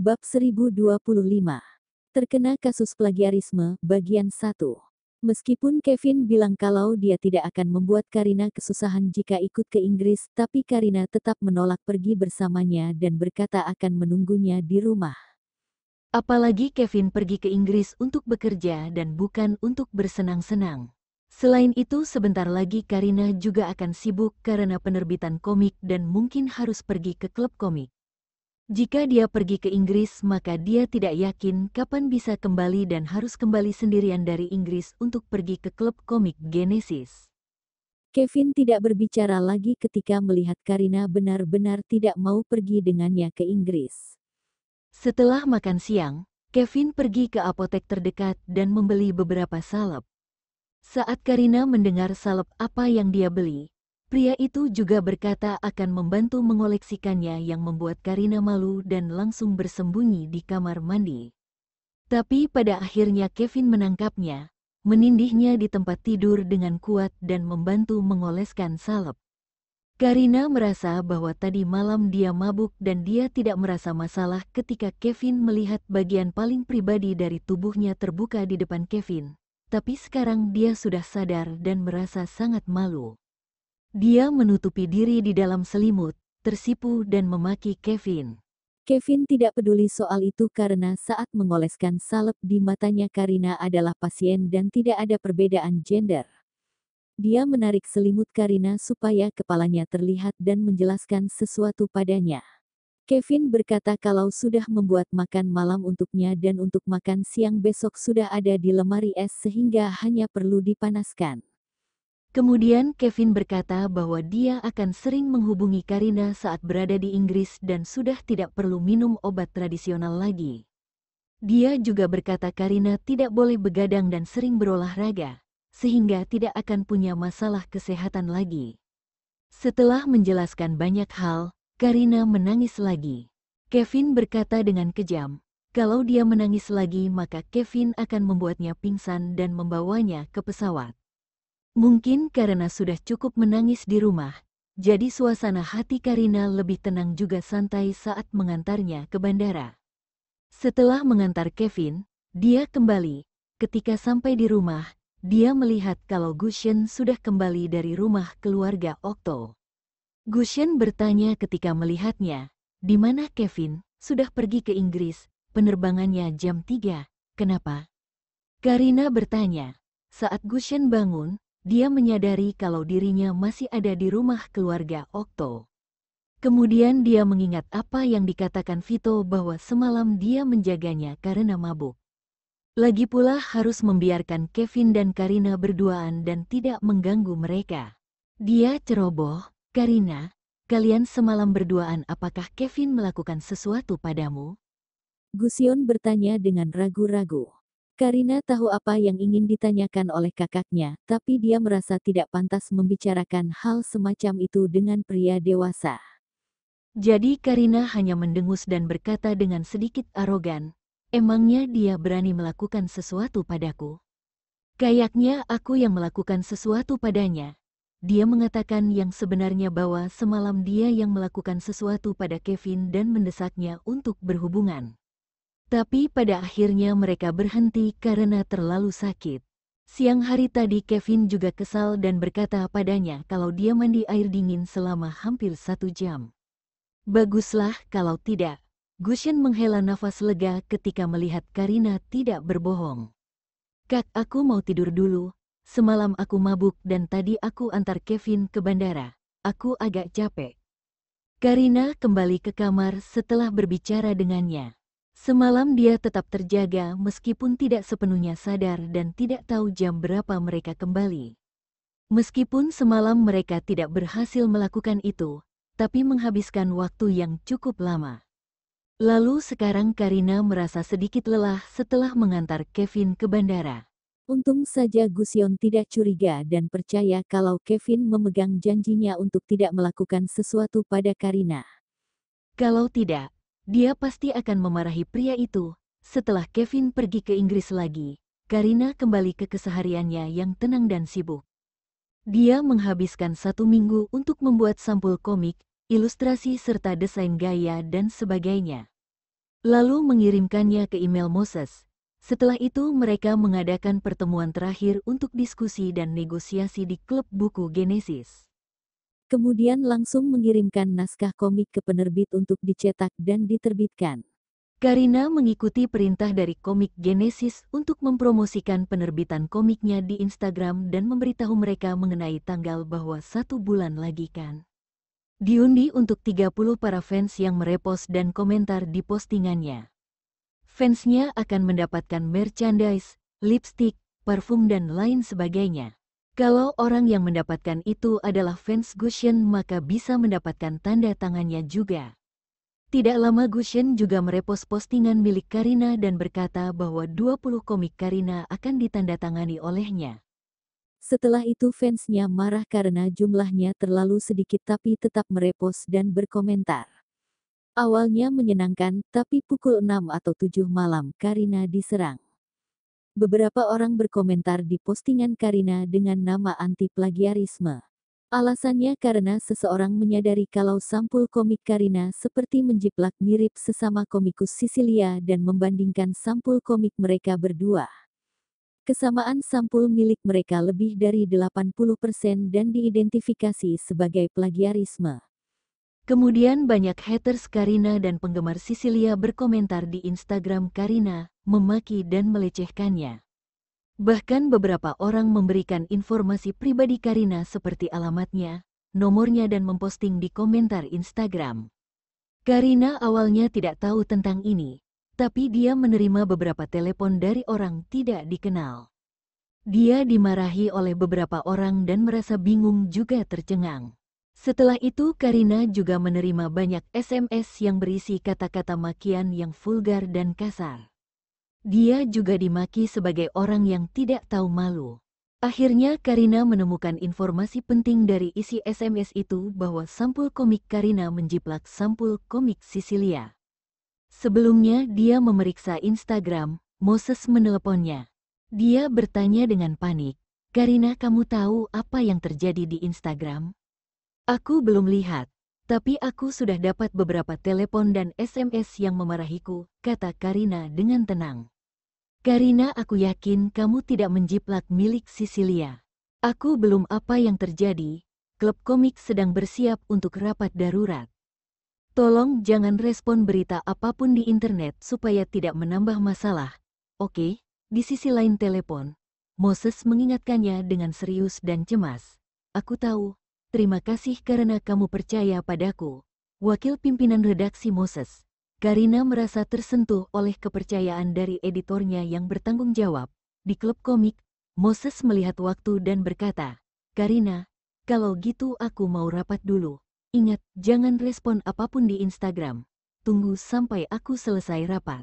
Bab 1025. Terkena kasus plagiarisme, bagian 1. Meskipun Kevin bilang kalau dia tidak akan membuat Karina kesusahan jika ikut ke Inggris, tapi Karina tetap menolak pergi bersamanya dan berkata akan menunggunya di rumah. Apalagi Kevin pergi ke Inggris untuk bekerja dan bukan untuk bersenang-senang. Selain itu, sebentar lagi Karina juga akan sibuk karena penerbitan komik dan mungkin harus pergi ke klub komik. Jika dia pergi ke Inggris, maka dia tidak yakin kapan bisa kembali dan harus kembali sendirian dari Inggris untuk pergi ke klub komik Genesis. Kevin tidak berbicara lagi ketika melihat Karina benar-benar tidak mau pergi dengannya ke Inggris. Setelah makan siang, Kevin pergi ke apotek terdekat dan membeli beberapa salep. Saat Karina mendengar salep apa yang dia beli, pria itu juga berkata akan membantu mengoleksikannya yang membuat Karina malu dan langsung bersembunyi di kamar mandi. Tapi pada akhirnya Kevin menangkapnya, menindihnya di tempat tidur dengan kuat dan membantu mengoleskan salep. Karina merasa bahwa tadi malam dia mabuk dan dia tidak merasa masalah ketika Kevin melihat bagian paling pribadi dari tubuhnya terbuka di depan Kevin. Tapi sekarang dia sudah sadar dan merasa sangat malu. Dia menutupi diri di dalam selimut, tersipu dan memaki Kevin. Kevin tidak peduli soal itu karena saat mengoleskan salep di matanya Karina adalah pasien dan tidak ada perbedaan gender. Dia menarik selimut Karina supaya kepalanya terlihat dan menjelaskan sesuatu padanya. Kevin berkata kalau sudah membuat makan malam untuknya dan untuk makan siang besok sudah ada di lemari es sehingga hanya perlu dipanaskan. Kemudian Kevin berkata bahwa dia akan sering menghubungi Karina saat berada di Inggris dan sudah tidak perlu minum obat tradisional lagi. Dia juga berkata Karina tidak boleh begadang dan sering berolahraga, sehingga tidak akan punya masalah kesehatan lagi. Setelah menjelaskan banyak hal, Karina menangis lagi. Kevin berkata dengan kejam, kalau dia menangis lagi maka Kevin akan membuatnya pingsan dan membawanya ke pesawat. Mungkin karena sudah cukup menangis di rumah, jadi suasana hati Karina lebih tenang juga santai saat mengantarnya ke bandara. Setelah mengantar Kevin, dia kembali. Ketika sampai di rumah, dia melihat kalau Gushen sudah kembali dari rumah keluarga Okto. Gushen bertanya ketika melihatnya, "Di mana Kevin? Sudah pergi ke Inggris, penerbangannya jam 3, kenapa?" Karina bertanya. Saat Gushen bangun, dia menyadari kalau dirinya masih ada di rumah keluarga Okto. Kemudian dia mengingat apa yang dikatakan Vito bahwa semalam dia menjaganya karena mabuk. Lagi pula harus membiarkan Kevin dan Karina berduaan dan tidak mengganggu mereka. Dia ceroboh, "Karina, kalian semalam berduaan, apakah Kevin melakukan sesuatu padamu?" Gusyon bertanya dengan ragu-ragu. Karina tahu apa yang ingin ditanyakan oleh kakaknya, tapi dia merasa tidak pantas membicarakan hal semacam itu dengan pria dewasa. Jadi Karina hanya mendengus dan berkata dengan sedikit arogan, "Emangnya dia berani melakukan sesuatu padaku? Kayaknya aku yang melakukan sesuatu padanya." Dia mengatakan yang sebenarnya bahwa semalam dia yang melakukan sesuatu pada Kevin dan mendesaknya untuk berhubungan. Tapi pada akhirnya mereka berhenti karena terlalu sakit. Siang hari tadi Kevin juga kesal dan berkata padanya kalau dia mandi air dingin selama hampir 1 jam. Baguslah kalau tidak. Gushen menghela nafas lega ketika melihat Karina tidak berbohong. "Kak, aku mau tidur dulu. Semalam aku mabuk dan tadi aku antar Kevin ke bandara. Aku agak capek." Karina kembali ke kamar setelah berbicara dengannya. Semalam dia tetap terjaga meskipun tidak sepenuhnya sadar dan tidak tahu jam berapa mereka kembali. Meskipun semalam mereka tidak berhasil melakukan itu, tapi menghabiskan waktu yang cukup lama. Lalu sekarang Karina merasa sedikit lelah setelah mengantar Kevin ke bandara. Untung saja Gusyon tidak curiga dan percaya kalau Kevin memegang janjinya untuk tidak melakukan sesuatu pada Karina. Kalau tidak, dia pasti akan memarahi pria itu. Setelah Kevin pergi ke Inggris lagi, Karina kembali ke kesehariannya yang tenang dan sibuk. Dia menghabiskan 1 minggu untuk membuat sampul komik, ilustrasi serta desain gaya dan sebagainya. lalu mengirimkannya ke email Moses. Setelah itu mereka mengadakan pertemuan terakhir untuk diskusi dan negosiasi di klub buku Genesis. Kemudian langsung mengirimkan naskah komik ke penerbit untuk dicetak dan diterbitkan. Karina mengikuti perintah dari komik Genesis untuk mempromosikan penerbitan komiknya di Instagram dan memberitahu mereka mengenai tanggal bahwa 1 bulan lagi kan. Diundi untuk 30 para fans yang merepost dan komentar di postingannya. Fansnya akan mendapatkan merchandise, lipstick, parfum dan lain sebagainya. Kalau orang yang mendapatkan itu adalah fans Gusion maka bisa mendapatkan tanda tangannya juga. Tidak lama Gusion juga merepost postingan milik Karina dan berkata bahwa 20 komik Karina akan ditandatangani olehnya. Setelah itu fansnya marah karena jumlahnya terlalu sedikit tapi tetap merepost dan berkomentar. Awalnya menyenangkan, tapi pukul 6 atau 7 malam Karina diserang. Beberapa orang berkomentar di postingan Karina dengan nama anti-plagiarisme. Alasannya karena seseorang menyadari kalau sampul komik Karina seperti menjiplak mirip sesama komikus Sisilia dan membandingkan sampul komik mereka berdua. Kesamaan sampul milik mereka lebih dari 80% dan diidentifikasi sebagai plagiarisme. Kemudian banyak haters Karina dan penggemar Sisilia berkomentar di Instagram Karina, memaki dan melecehkannya. Bahkan beberapa orang memberikan informasi pribadi Karina seperti alamatnya, nomornya dan memposting di komentar Instagram. Karina awalnya tidak tahu tentang ini, tapi dia menerima beberapa telepon dari orang tidak dikenal. Dia dimarahi oleh beberapa orang dan merasa bingung juga tercengang. Setelah itu Karina juga menerima banyak SMS yang berisi kata-kata makian yang vulgar dan kasar. Dia juga dimaki sebagai orang yang tidak tahu malu. Akhirnya Karina menemukan informasi penting dari isi SMS itu bahwa sampul komik Karina menjiplak sampul komik Sisilia. Sebelumnya dia memeriksa Instagram, Moses meneleponnya. Dia bertanya dengan panik, "Karina, kamu tahu apa yang terjadi di Instagram?" "Aku belum lihat, tapi aku sudah dapat beberapa telepon dan SMS yang memarahiku," kata Karina dengan tenang. "Karina, aku yakin kamu tidak menjiplak milik Sisilia. Aku belum apa yang terjadi, klub komik sedang bersiap untuk rapat darurat. Tolong jangan respon berita apapun di internet supaya tidak menambah masalah, oke?" Di sisi lain telepon, Moses mengingatkannya dengan serius dan cemas. "Aku tahu. Terima kasih karena kamu percaya padaku." Wakil pimpinan redaksi Moses, Karina merasa tersentuh oleh kepercayaan dari editornya yang bertanggung jawab. Di klub komik, Moses melihat waktu dan berkata, "Karina, kalau gitu aku mau rapat dulu. Ingat, jangan respon apapun di Instagram. Tunggu sampai aku selesai rapat."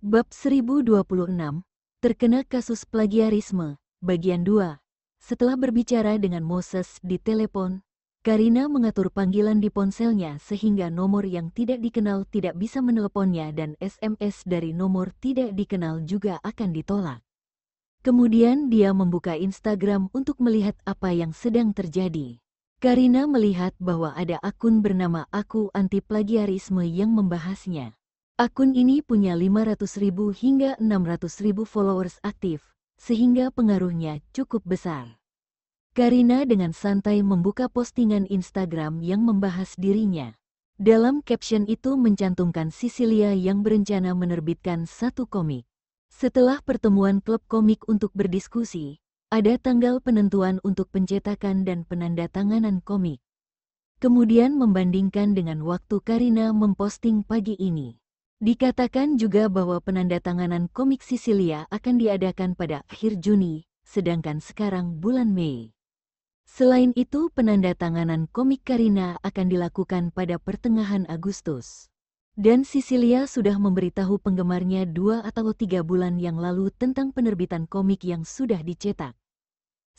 Bab 1026, Terkena kasus plagiarisme, bagian 2. Setelah berbicara dengan Moses di telepon, Karina mengatur panggilan di ponselnya sehingga nomor yang tidak dikenal tidak bisa meneleponnya dan SMS dari nomor tidak dikenal juga akan ditolak. Kemudian dia membuka Instagram untuk melihat apa yang sedang terjadi. Karina melihat bahwa ada akun bernama Aku Anti Plagiarisme yang membahasnya. Akun ini punya 500.000 hingga 600.000 followers aktif, sehingga pengaruhnya cukup besar. Karina dengan santai membuka postingan Instagram yang membahas dirinya. Dalam caption itu mencantumkan Sisilia yang berencana menerbitkan satu komik. Setelah pertemuan klub komik untuk berdiskusi, ada tanggal penentuan untuk pencetakan dan penandatanganan komik. Kemudian membandingkan dengan waktu Karina memposting pagi ini. Dikatakan juga bahwa penandatanganan komik Sisilia akan diadakan pada akhir Juni, sedangkan sekarang bulan Mei. Selain itu, penandatanganan komik Karina akan dilakukan pada pertengahan Agustus. Dan Sisilia sudah memberitahu penggemarnya 2 atau 3 bulan yang lalu tentang penerbitan komik yang sudah dicetak.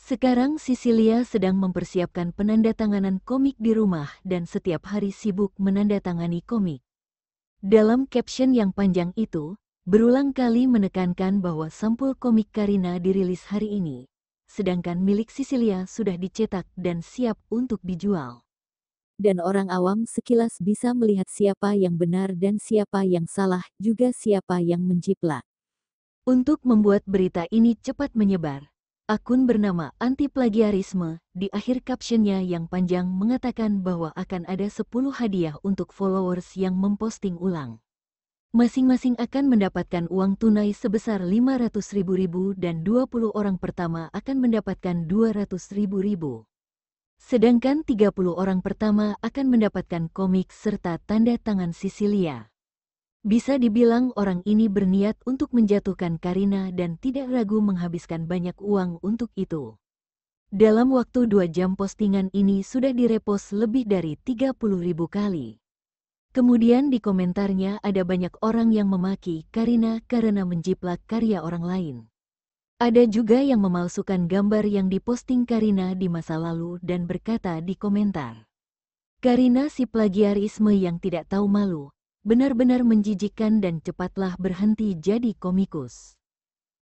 Sekarang Sisilia sedang mempersiapkan penandatanganan komik di rumah dan setiap hari sibuk menandatangani komik. Dalam caption yang panjang itu, berulang kali menekankan bahwa sampul komik Karina dirilis hari ini, sedangkan milik Sisilia sudah dicetak dan siap untuk dijual. dan orang awam sekilas bisa melihat siapa yang benar dan siapa yang salah, juga siapa yang menjiplak. Untuk membuat berita ini cepat menyebar, akun bernama Anti Plagiarisme di akhir captionnya yang panjang mengatakan bahwa akan ada 10 hadiah untuk followers yang memposting ulang. Masing-masing akan mendapatkan uang tunai sebesar 500.000 dan 20 orang pertama akan mendapatkan 200.000. Sedangkan 30 orang pertama akan mendapatkan komik serta tanda tangan Sisilia. Bisa dibilang orang ini berniat untuk menjatuhkan Karina dan tidak ragu menghabiskan banyak uang untuk itu. Dalam waktu 2 jam postingan ini sudah direpost lebih dari 30.000 kali. Kemudian di komentarnya ada banyak orang yang memaki Karina karena menjiplak karya orang lain. Ada juga yang memalsukan gambar yang diposting Karina di masa lalu dan berkata di komentar, "Karina si plagiarisme yang tidak tahu malu, benar-benar menjijikkan dan cepatlah berhenti jadi komikus.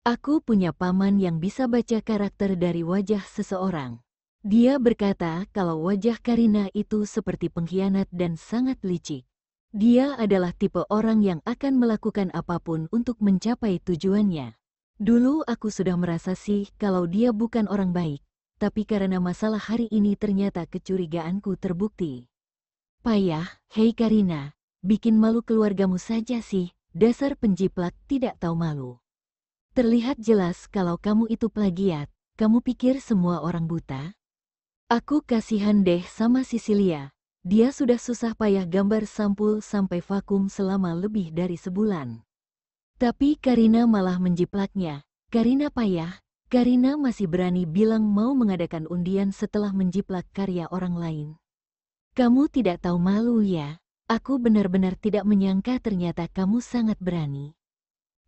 Aku punya paman yang bisa baca karakter dari wajah seseorang. Dia berkata kalau wajah Karina itu seperti pengkhianat dan sangat licik. Dia adalah tipe orang yang akan melakukan apapun untuk mencapai tujuannya. Dulu aku sudah merasa sih kalau dia bukan orang baik, tapi karena masalah hari ini ternyata kecurigaanku terbukti. Payah, hei Karina, bikin malu keluargamu saja sih, dasar penjiplak tidak tahu malu. Terlihat jelas kalau kamu itu plagiat, kamu pikir semua orang buta? Aku kasihan deh sama Sisilia, dia sudah susah payah gambar sampul sampai vakum selama lebih dari sebulan. Tapi Karina malah menjiplaknya. Karina payah, Karina masih berani bilang mau mengadakan undian setelah menjiplak karya orang lain. Kamu tidak tahu malu ya? Aku benar-benar tidak menyangka ternyata kamu sangat berani."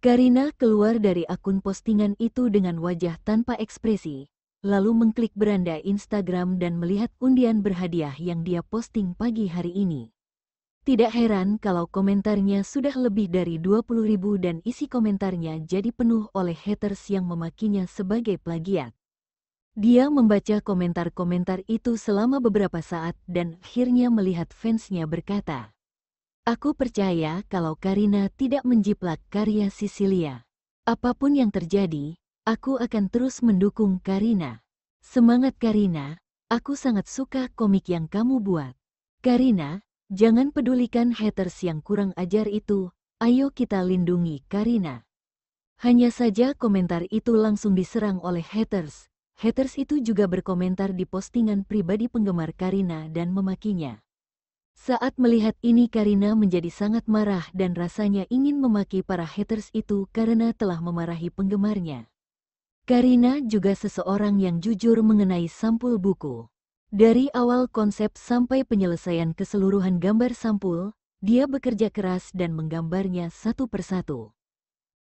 Karina keluar dari akun postingan itu dengan wajah tanpa ekspresi, lalu mengklik beranda Instagram dan melihat undian berhadiah yang dia posting pagi hari ini. Tidak heran kalau komentarnya sudah lebih dari 20.000 dan isi komentarnya jadi penuh oleh haters yang memakinya sebagai plagiat. Dia membaca komentar-komentar itu selama beberapa saat dan akhirnya melihat fansnya berkata, "Aku percaya kalau Karina tidak menjiplak karya Sisilia. Apapun yang terjadi, aku akan terus mendukung Karina. Semangat Karina, aku sangat suka komik yang kamu buat. Karina, jangan pedulikan haters yang kurang ajar itu, ayo kita lindungi Karina." Hanya saja komentar itu langsung diserang oleh haters. Haters itu juga berkomentar di postingan pribadi penggemar Karina dan memakinya. Saat melihat ini Karina menjadi sangat marah dan rasanya ingin memaki para haters itu karena telah memarahi penggemarnya. Karina juga seseorang yang jujur mengenai sampul buku. Dari awal konsep sampai penyelesaian keseluruhan gambar sampul, dia bekerja keras dan menggambarnya satu persatu.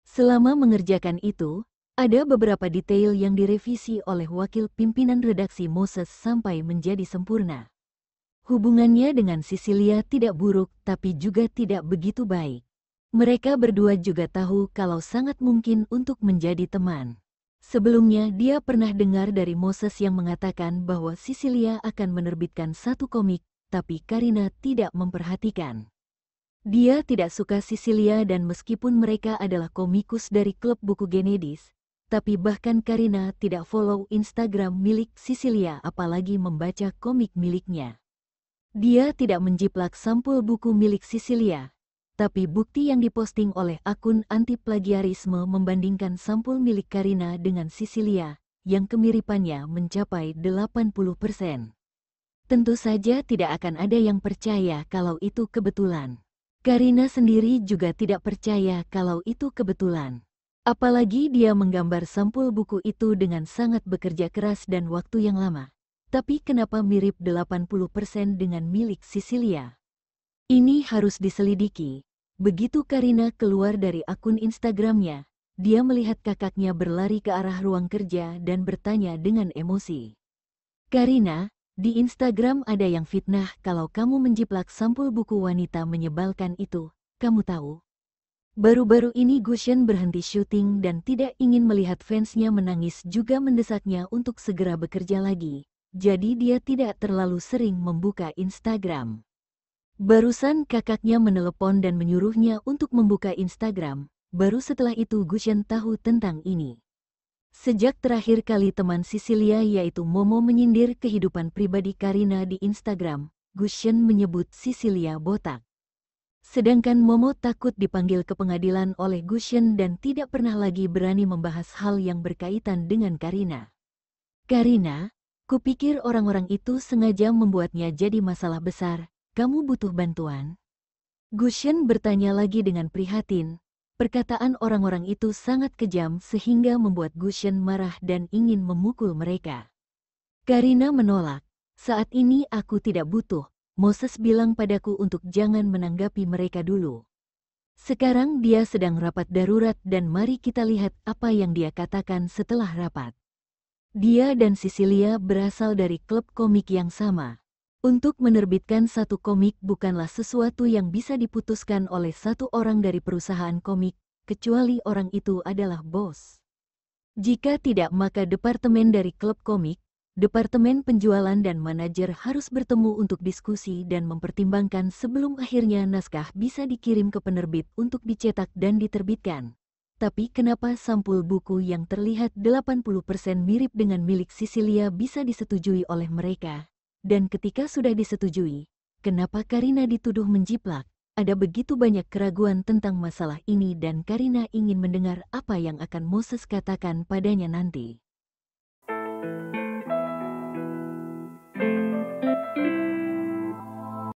Selama mengerjakan itu, ada beberapa detail yang direvisi oleh wakil pimpinan redaksi Moses sampai menjadi sempurna. Hubungannya dengan Sisilia tidak buruk tapi juga tidak begitu baik. Mereka berdua juga tahu kalau sangat mungkin untuk menjadi teman. Sebelumnya dia pernah dengar dari Moses yang mengatakan bahwa Sisilia akan menerbitkan satu komik, tapi Karina tidak memperhatikan. Dia tidak suka Sisilia dan meskipun mereka adalah komikus dari klub buku Genedis, tapi bahkan Karina tidak follow Instagram milik Sisilia apalagi membaca komik miliknya. Dia tidak menjiplak sampul buku milik Sisilia, tapi bukti yang diposting oleh akun anti plagiarisme membandingkan sampul milik Karina dengan Sisilia, yang kemiripannya mencapai 80%. Tentu saja tidak akan ada yang percaya kalau itu kebetulan. Karina sendiri juga tidak percaya kalau itu kebetulan. Apalagi dia menggambar sampul buku itu dengan sangat bekerja keras dan waktu yang lama. Tapi kenapa mirip 80% dengan milik Sisilia? Ini harus diselidiki. Begitu Karina keluar dari akun Instagramnya, dia melihat kakaknya berlari ke arah ruang kerja dan bertanya dengan emosi. "Karina, di Instagram ada yang fitnah kalau kamu menjiplak sampul buku wanita menyebalkan itu, kamu tahu?" Baru-baru ini Gushen berhenti syuting dan tidak ingin melihat fansnya menangis juga mendesaknya untuk segera bekerja lagi. jadi dia tidak terlalu sering membuka Instagram. Barusan kakaknya menelepon dan menyuruhnya untuk membuka Instagram, baru setelah itu Gushen tahu tentang ini. Sejak terakhir kali teman Sisilia yaitu Momo menyindir kehidupan pribadi Karina di Instagram, Gushen menyebut Sisilia botak. Sedangkan Momo takut dipanggil ke pengadilan oleh Gushen dan tidak pernah lagi berani membahas hal yang berkaitan dengan Karina. Karina, kupikir orang-orang itu sengaja membuatnya jadi masalah besar. Kamu butuh bantuan? Gushen bertanya lagi dengan prihatin. Perkataan orang-orang itu sangat kejam sehingga membuat Gushen marah dan ingin memukul mereka. Karina menolak. Saat ini aku tidak butuh. Moses bilang padaku untuk jangan menanggapi mereka dulu. Sekarang dia sedang rapat darurat dan mari kita lihat apa yang dia katakan setelah rapat. Dia dan Sisilia berasal dari klub komik yang sama. Untuk menerbitkan satu komik bukanlah sesuatu yang bisa diputuskan oleh satu orang dari perusahaan komik, kecuali orang itu adalah bos. Jika tidak, maka departemen dari klub komik, departemen penjualan dan manajer harus bertemu untuk diskusi dan mempertimbangkan sebelum akhirnya naskah bisa dikirim ke penerbit untuk dicetak dan diterbitkan. Tapi kenapa sampul buku yang terlihat 80% mirip dengan milik Sisilia bisa disetujui oleh mereka? Dan ketika sudah disetujui, kenapa Karina dituduh menjiplak? Ada begitu banyak keraguan tentang masalah ini dan Karina ingin mendengar apa yang akan Moses katakan padanya nanti.